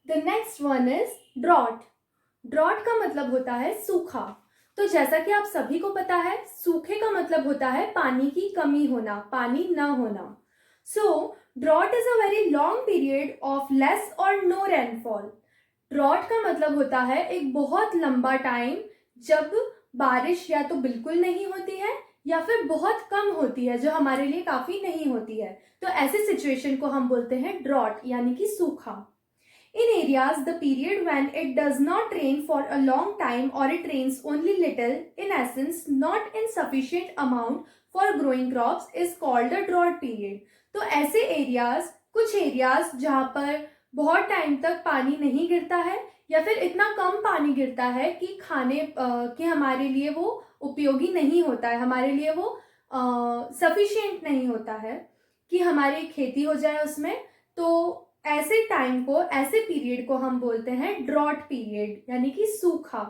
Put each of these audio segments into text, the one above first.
The next one is drought. Drought का मतलब होता है सूखा। तो जैसा कि आप सभी को पता है, सूखे का मतलब होता है पानी की कमी होना, पानी न होना। So drought is a very long period of less और नो रेनफॉल। ड्रॉट का मतलब होता है एक बहुत लंबा टाइम जब बारिश या तो बिल्कुल नहीं होती है या फिर बहुत कम होती है, जो हमारे लिए काफी नहीं होती है। तो ऐसे सिचुएशन को हम बोलते हैं ड्रॉट यानी कि सूखा। In areas, the period when it does not rain for a long time or it rains only little, in essence, not in sufficient amount for growing crops, is called a drought period. तो ऐसे areas, कुछ areas जहाँ पर बहुत time तक पानी नहीं गिरता है या फिर इतना कम पानी गिरता है कि कि हमारे लिए वो उपयोगी नहीं होता है, हमारे लिए वो सफिशिएंट नहीं होता है कि हमारी खेती हो जाए उसमें, तो ऐसे टाइम को, ऐसे पीरियड को हम बोलते हैं ड्रॉट पीरियड यानी कि सूखा।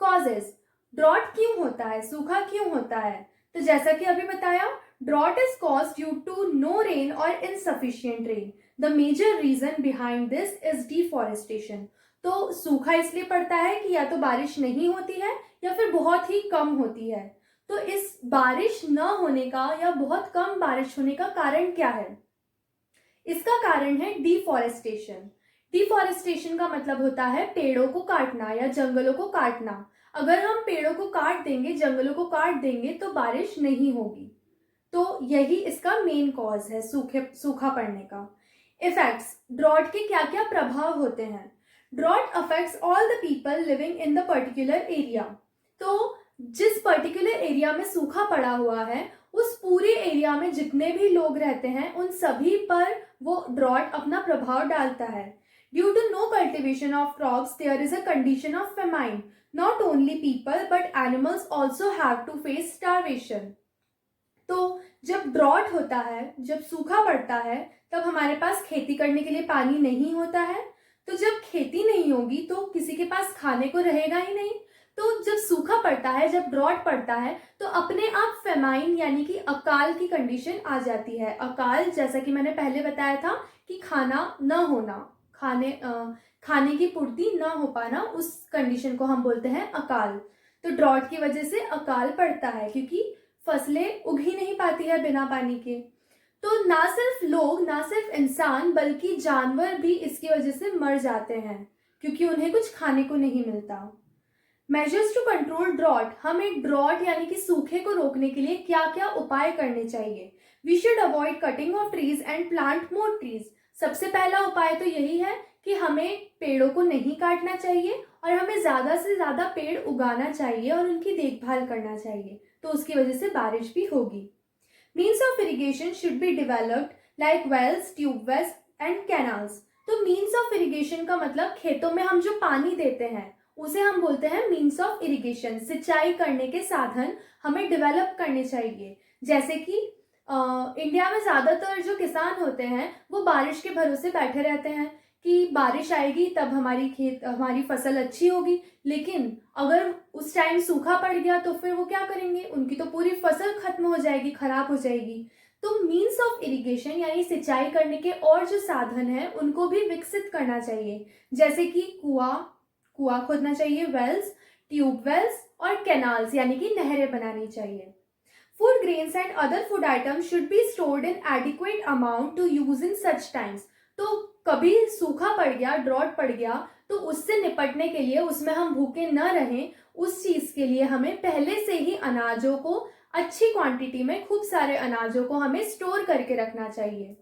कॉजेस, ड्रॉट क्यों होता है, सूखा क्यों होता है? तो जैसा कि अभी बताया, drought is caused due to no rain और insufficient rain. The major reason behind this is deforestation. तो सूखा इसलिए पड़ता है कि या तो बारिश नहीं होती है या फिर बहुत ही कम होती है। तो इस बारिश न होने का या बहुत कम बारिश होने का कारण क्या है? इसका कारण है डिफॉरेस्टेशन। डिफॉरेस्टेशन का मतलब होता है पेड़ों को काटना या जंगलों को काटना। अगर हम पेड़ों को काट देंगे, जंगलों को काट देंगे, तो बारिश नहीं होगी। तो यही इसका मेन कॉज है सूखा पड़ने का। इफेक्ट्स, ड्रॉट के क्या क्या प्रभाव होते हैं? Drought affects all the people living in the particular area. तो जिस पर्टिकुलर एरिया में सूखा पड़ा हुआ है, उस पूरे एरिया में जितने भी लोग रहते हैं उन सभी पर वो ड्रॉट अपना प्रभाव डालता है। Due to no cultivation of crops there is a condition of famine. Not only people but animals also have to face starvation. तो जब ड्रॉट होता है, जब सूखा पड़ता है, तब हमारे पास खेती करने के लिए पानी नहीं होता है। तो जब खेती नहीं होगी तो किसी के पास खाने को रहेगा ही नहीं। तो जब सूखा पड़ता है, जब ड्रॉट पड़ता है, तो अपने आप फेमाइन यानी कि अकाल की कंडीशन आ जाती है। अकाल, जैसा कि मैंने पहले बताया था कि खाना न होना, खाने की पूर्ति न हो पाना, उस कंडीशन को हम बोलते हैं अकाल। तो ड्रॉट की वजह से अकाल पड़ता है क्योंकि फसलें उग ही नहीं पाती है बिना पानी के। तो ना सिर्फ लोग, ना सिर्फ इंसान, बल्कि जानवर भी इसकी वजह से मर जाते हैं क्योंकि उन्हें कुछ खाने को नहीं मिलता। मेजर्स टू कंट्रोल ड्रॉट, हमें ड्रॉट यानी कि सूखे को रोकने के लिए क्या क्या उपाय करने चाहिए? We should avoid cutting of trees and plant more trees. सबसे पहला उपाय तो यही है कि हमें पेड़ों को नहीं काटना चाहिए और हमें ज्यादा से ज्यादा पेड़ उगाना चाहिए और उनकी देखभाल करना चाहिए, तो उसकी वजह से बारिश भी होगी। Means of irrigation should be developed like wells, tubewells and canals. तो मीन्स ऑफ इरिगेशन का मतलब खेतों में हम जो पानी देते हैं उसे हम बोलते हैं मीन्स ऑफ इरिगेशन। सिंचाई करने के साधन हमें डेवलप करने चाहिए। जैसे कि इंडिया में ज़्यादातर जो किसान होते हैं वो बारिश के भरोसे बैठे रहते हैं कि बारिश आएगी तब हमारी फसल अच्छी होगी। लेकिन अगर उस टाइम सूखा पड़ गया तो फिर वो क्या करेंगे? उनकी तो पूरी फसल खत्म हो जाएगी, खराब हो जाएगी। तो मीन्स ऑफ इरिगेशन यानी सिंचाई करने के और जो साधन हैं उनको भी विकसित करना चाहिए। जैसे कि कुआं खोदना चाहिए, वेल्स, ट्यूबवेल्स और कैनाल्स यानी कि नहरें बनानी चाहिए। Food grains and other food items should be stored in adequate amount to use in such times. तो कभी सूखा पड़ गया, ड्रॉट पड़ गया, तो उससे निपटने के लिए, उसमें हम भूखे न रहें, उस चीज के लिए हमें पहले से ही अनाजों को अच्छी क्वांटिटी में, खूब सारे अनाजों को हमें स्टोर करके रखना चाहिए,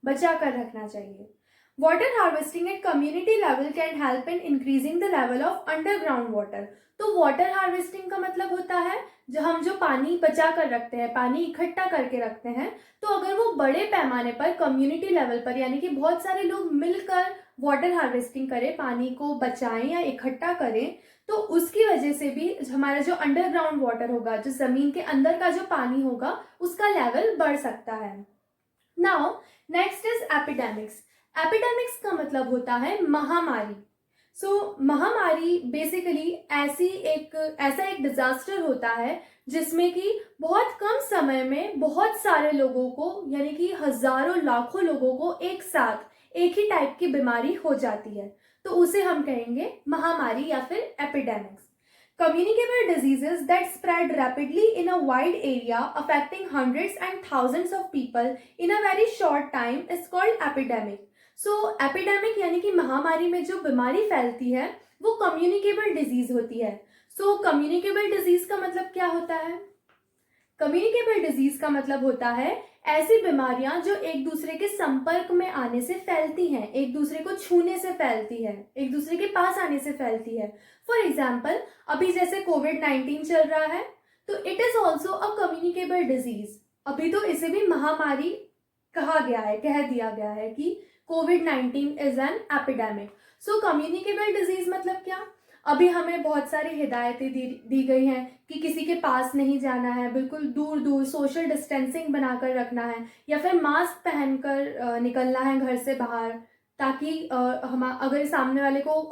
बचा कर रखना चाहिए। Water harvesting at community level can help in increasing the level of underground water. तो वाटर हार्वेस्टिंग का मतलब होता है हम जो पानी बचा कर रखते हैं, पानी इकट्ठा करके रखते हैं, तो अगर वो बड़े पैमाने पर कम्युनिटी लेवल पर यानी कि बहुत सारे लोग मिलकर वाटर हार्वेस्टिंग करें, पानी को बचाएं या इकट्ठा करें, तो उसकी वजह से भी हमारा जो अंडरग्राउंड वाटर होगा, जो जमीन के अंदर का जो पानी होगा, उसका लेवल बढ़ सकता है। Now next is epidemics. Epidemics का मतलब होता है महामारी। महामारी बेसिकली ऐसा एक डिजास्टर होता है जिसमें कि बहुत कम समय में बहुत सारे लोगों को, यानी कि हजारों लाखों लोगों को एक साथ एक ही टाइप की बीमारी हो जाती है, तो उसे हम कहेंगे महामारी या फिर epidemics. Communicable diseases that spread rapidly in a wide area affecting hundreds and thousands of people in a very short time is called epidemic. So epidemic यानी कि महामारी में जो बीमारी फैलती है वो communicable disease होती है। So communicable disease का मतलब क्या होता है? कम्युनिकेबल डिजीज का मतलब होता है ऐसी बीमारियां जो एक दूसरे के संपर्क में आने से फैलती हैं, एक दूसरे को छूने से फैलती है, एक दूसरे के पास आने से फैलती है। फॉर एग्जाम्पल अभी जैसे कोविड-19 चल रहा है तो it is also a communicable disease. अभी तो इसे भी महामारी कहा गया है, कह दिया गया है कि कोविड-19 is an epidemic. So communicable disease मतलब क्या? अभी हमें बहुत सारी हिदायतें दी गई हैं कि किसी के पास नहीं जाना है, बिल्कुल दूर दूर सोशल डिस्टेंसिंग बनाकर रखना है, या फिर मास्क पहनकर निकलना है घर से बाहर, ताकि हम अगर सामने वाले को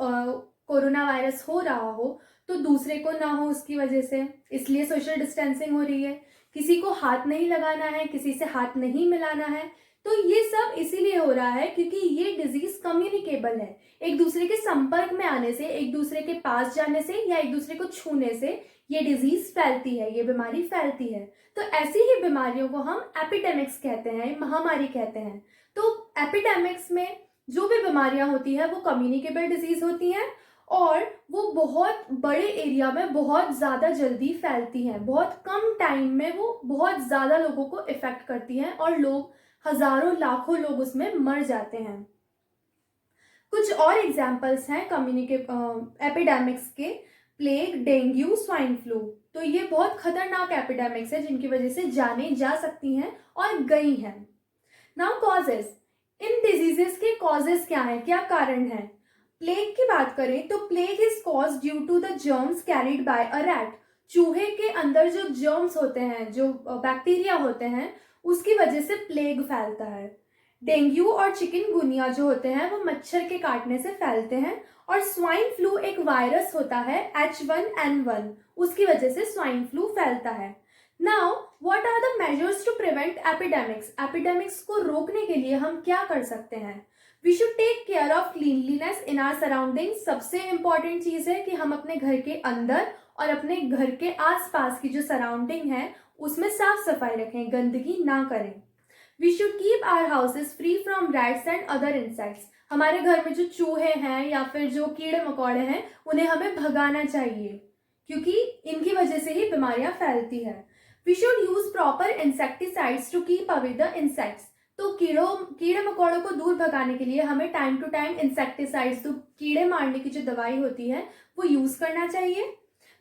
कोरोना वायरस हो रहा हो तो दूसरे को ना हो उसकी वजह से, इसलिए सोशल डिस्टेंसिंग हो रही है। किसी को हाथ नहीं लगाना है, किसी से हाथ नहीं मिलाना है। तो ये सब इसीलिए हो रहा है क्योंकि ये डिजीज कम्युनिकेबल है, एक दूसरे के संपर्क में आने से, एक दूसरे के पास जाने से या एक दूसरे को छूने से ये डिजीज फैलती है, ये बीमारी फैलती है। तो ऐसी ही बीमारियों को हम एपिडेमिक्स कहते हैं, महामारी कहते हैं। तो एपिडेमिक्स में जो भी बीमारियां होती है वो कम्युनिकेबल डिजीज होती हैं और वो बहुत बड़े एरिया में बहुत ज़्यादा जल्दी फैलती हैं, बहुत कम टाइम में वो बहुत ज़्यादा लोगों को इफेक्ट करती हैं और लोग हजारों लाखों लोग उसमें मर जाते हैं। कुछ और एग्जाम्पल्स हैं एपिडेमिक्स के, प्लेग, डेंगू, स्वाइन फ्लू। तो ये बहुत खतरनाक एपिडेमिक्स है जिनकी वजह से जानें जा सकती हैं और गई हैं। नाउ कॉजेस, इन डिजीजेस के कॉजेस क्या हैं, क्या कारण हैं? प्लेग की बात करें तो plague is cause due to the germs carried by a rat. चूहे के अंदर जो जर्म्स होते हैं, जो बैक्टीरिया होते हैं, उसकी वजह से प्लेग फैलता है। डेंगू और चिकनगुनिया जो होते हैं वो मच्छर के काटने से फैलते हैं। और स्वाइन फ्लू एक वायरस होता है H1N1, उसकी वजह से स्वाइन फ्लू फैलता है। Now what are the measures to prevent epidemics? Epidemics को रोकने के लिए हम क्या कर सकते हैं? We should take care of cleanliness in our surrounding. सबसे इंपॉर्टेंट चीज है कि हम अपने घर के अंदर और अपने घर के आसपास की जो सराउंडिंग है उसमें साफ सफाई रखें, गंदगी ना करें। We should keep our houses free from rats and other insects. हमारे घर में जो चूहे हैं या फिर जो कीड़े मकोड़े हैं उन्हें हमें भगाना चाहिए क्योंकि इनकी वजह से ही बीमारियां फैलती है। We should use proper insecticides to keep away the insects. तो कीड़े मकोड़ों को दूर भगाने के लिए हमें टाइम टू टाइम इंसेक्टिसाइड्स, तो कीड़े मारने की जो दवाई होती है वो यूज करना चाहिए।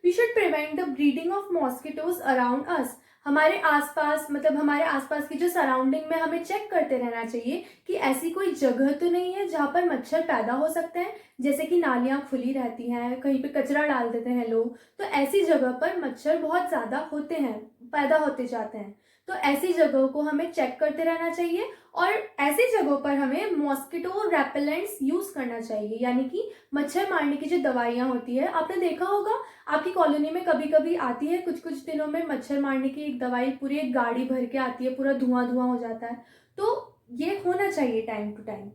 We should prevent the breeding of mosquitoes around us. हमारे आसपास, मतलब हमारे आसपास की जो सराउंडिंग में हमें चेक करते रहना चाहिए कि ऐसी कोई जगह तो नहीं है जहाँ पर मच्छर पैदा हो सकते हैं, जैसे कि नालियाँ खुली रहती हैं, कहीं पे कचरा डाल देते हैं लोग, तो ऐसी जगह पर मच्छर बहुत ज़्यादा होते हैं, पैदा होते जाते हैं। तो ऐसी जगहों को हमें चेक करते रहना चाहिए और ऐसी जगहों पर हमें मॉस्किटो रेपेलेंट्स यूज करना चाहिए, यानी कि मच्छर मारने की जो दवाइयाँ होती है। आपने देखा होगा आपकी कॉलोनी में कभी कभी आती है, कुछ कुछ दिनों में मच्छर मारने की एक दवाई पूरी एक गाड़ी भर के आती है, पूरा धुआं धुआं हो जाता है। तो ये होना चाहिए time to time.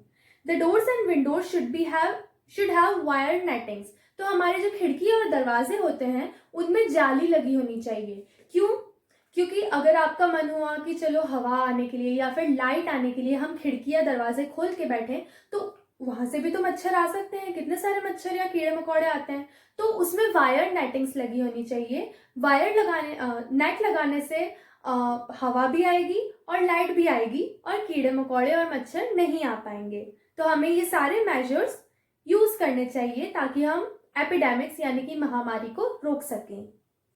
The doors and windows should have wire nettings. तो हमारे जो खिड़की और दरवाजे होते हैं उनमें जाली लगी होनी चाहिए। क्यों? क्योंकि अगर आपका मन हुआ कि चलो हवा आने के लिए या फिर लाइट आने के लिए हम खिड़की या दरवाजे खोल के बैठे तो वहां से भी तो मच्छर आ सकते हैं, कितने सारे मच्छर या कीड़े मकोड़े आते हैं। तो उसमें वायर नेटिंग्स लगी होनी चाहिए। नेट लगाने से हवा भी आएगी और लाइट भी आएगी और कीड़े मकोड़े और मच्छर नहीं आ पाएंगे। तो हमें ये सारे मेजर्स यूज करने चाहिए ताकि हम एपिडेमिक्स यानी कि महामारी को रोक सकें।